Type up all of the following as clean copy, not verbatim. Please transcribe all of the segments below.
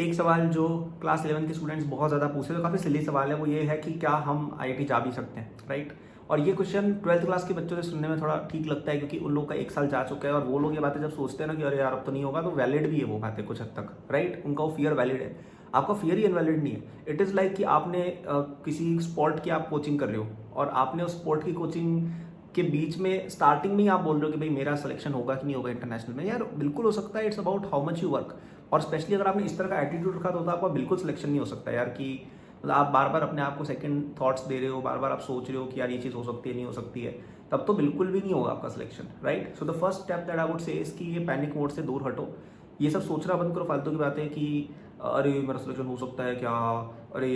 एक सवाल जो क्लास 11 के स्टूडेंट्स बहुत ज़्यादा पूछते हैं, तो काफ़ी सिली सवाल है, वो ये है कि क्या हम आईआईटी जा भी सकते हैं, राइट। और ये क्वेश्चन 12th क्लास के बच्चों से सुनने में थोड़ा ठीक लगता है, क्योंकि उन लोग का एक साल जा चुका है और वो लोग ये बातें जब सोचते हैं ना कि अरे यार अब तो नहीं होगा, तो वैलिड भी है वो बातें कुछ हद तक, राइट। उनका वो फियर वैलिड है, आपका फियर ही इनवैलिड नहीं है। इट इज़ लाइक कि आपने किसी स्पोर्ट की आप कोचिंग कर रहे हो और आपने उस स्पोर्ट की कोचिंग के बीच में स्टार्टिंग में ही आप बोल रहे हो कि भाई मेरा सिलेक्शन होगा कि नहीं होगा इंटरनेशनल में। यार बिल्कुल हो सकता है, it's about how much you work. और स्पेशली अगर आपने इस तरह का एटीट्यूड रखा तो आपका बिल्कुल सिलेक्शन नहीं हो सकता यार, कि मतलब आप बार बार अपने आप को सेकंड थॉट्स दे रहे हो, बार बार आप सोच रहे हो कि यार ये चीज़ हो सकती है नहीं हो सकती है, तब तो बिल्कुल भी नहीं होगा आपका selection, right. So the first step that I would say is कि ये पैनिक मोड से दूर हटो, ये सब सोचना बंद करो फालतू की बातें कि अरे मेरा सिलेक्शन हो सकता है क्या, अरे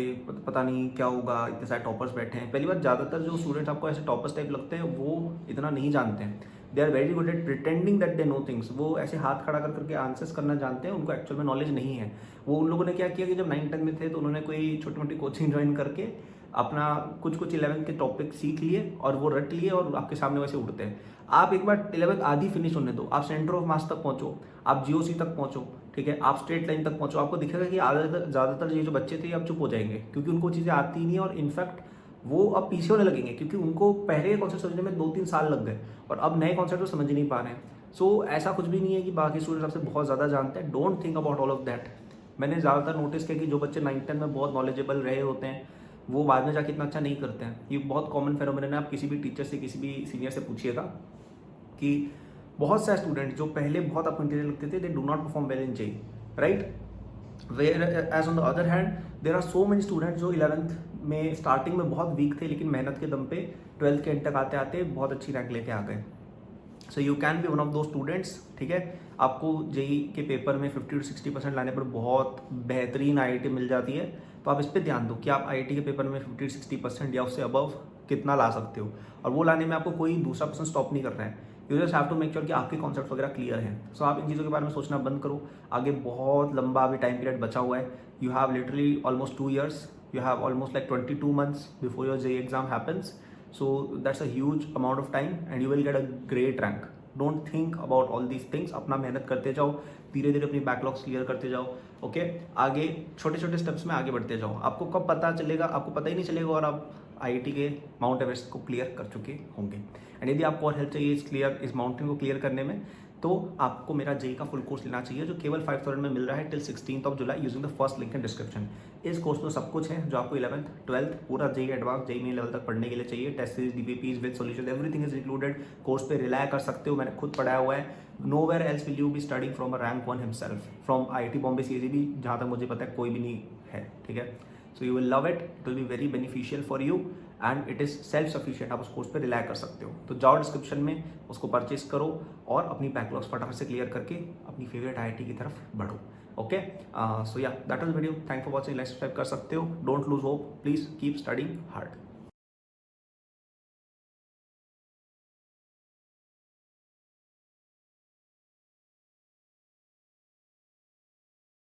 पता नहीं क्या होगा, इतने सारे टॉपर्स बैठे हैं। पहली बात, ज़्यादातर जो स्टूडेंट्स आपको ऐसे टॉपर्स टाइप लगते हैं वो इतना नहीं जानते हैं। They are very good at pretending that they know things. वो ऐसे हाथ खड़ा कर करके आंसर्स करना जानते हैं, उनको एक्चुअल में नॉलेज नहीं है। वो उन लोगों ने क्या किया कि जब 9th 10th में थे तो उन्होंने कोई छोटी मोटी कोचिंग ज्वाइन करके अपना कुछ कुछ 11th के टॉपिक सीख लिए और वो रट लिए और आपके सामने वैसे उठते हैं। आप एक बार 11th आधी फिनिश होने दो, आप सेंटर ऑफ मास तक पहुंचो, आप जीओसी तक पहुंचो, ठीक है, आप स्ट्रेट लाइन तक पहुंचो, आपको दिखेगा कि ज़्यादातर ये जो बच्चे थे अब चुप हो जाएंगे, क्योंकि उनको चीज़ें आती ही नहीं है और इनफैक्ट वो अब पीछे होने लगेंगे, क्योंकि उनको पहले कॉन्सेप्ट समझने में 2-3 साल लग गए और अब नए कॉन्सेप्ट को समझ नहीं पा रहे हैं। सो ऐसा कुछ भी नहीं है कि बाकी स्टूडेंट्स आपसे बहुत ज़्यादा जानते हैं। Don't think about all of that. मैंने ज़्यादातर नोटिस किया कि जो बच्चे 9th 10th में बहुत नॉलेजेबल रहे होते हैं वो बाद में जाके इतना अच्छा नहीं करते हैं। ये बहुत कॉमन फेनोमेनन है, आप किसी भी टीचर से किसी भी सीनियर से पूछिएगा कि बहुत सारे स्टूडेंट जो पहले बहुत आपको इंटेलिजेंट लगते थे, they do not perform well in JEE, right. Whereas on the other hand there are so many student जो 11th में स्टार्टिंग में बहुत वीक थे, लेकिन मेहनत के दम पे 12th के एंड तक आते आते बहुत अच्छी रैंक लेके आ गए। So you can be one of दो स्टूडेंट्स, ठीक है। आपको जेई के पेपर में 50 to 60% लाने पर बहुत बेहतरीन आईआईटी मिल जाती है, तो आप इस पर ध्यान दो कि आप आईआईटी के पेपर में 50 to 60% या उससे अबव कितना ला सकते हो। और वो लाने में आपको कोई दूसरा पर्सन स्टॉप नहीं कर रहा है। You just have to make sure कि आपके कॉन्सेप्ट वगैरह क्लियर हैं। सो आप इन चीज़ों के बारे में सोचना बंद करो। आगे बहुत लंबा अभी टाइम पीरियड बचा हुआ है। You have literally almost 2 years, you have almost like 22 months before your JEE exam happens. So that's a huge amount of time and you will get a great rank. Don't think about all these things. अपना मेहनत करते जाओ, धीरे धीरे अपनी backlogs clear करते जाओ, okay. आगे छोटे छोटे स्टेप्स में आगे बढ़ते जाओ। आपको कब पता चलेगा, आपको पता ही नहीं चलेगा और आप आईआईटी के माउंट एवरेस्ट को क्लियर कर चुके होंगे। एंड यदि आपको और हेल्प चाहिए इस माउंटेन को क्लियर करने में, तो आपको मेरा जेई का फुल कोर्स लेना चाहिए, जो केवल 5000 में मिल रहा है till 16th July using the first link in description. इस कोर्स में सब कुछ है जो आपको 11th 12th पूरा JEE advance JEE main level तक पढ़ने के लिए चाहिए। Test series, DPPs with solution, everything is included. Course पे रिलाय कर सकते हो, मैंने खुद पढ़ाया हुआ है। Nowhere else will you be studying from a rank 1 himself, from IIT Bombay CGB, जहाँ तक मुझे पता है कोई भी नहीं है, ठीक है। So you will love it, it will be very beneficial for you and it is self sufficient. आप उस कोर्स पे रिलाय कर सकते हो, तो जाओ डिस्क्रिप्शन में उसको परचेज करो और अपनी बैकलॉग्स फटाफट से क्लियर करके अपनी फेवरेट आईआईटी की तरफ बढ़ो, ओके। सो या that was video, thank for watching, like subscribe कर सकते हो। Don't lose hope, please keep studying hard.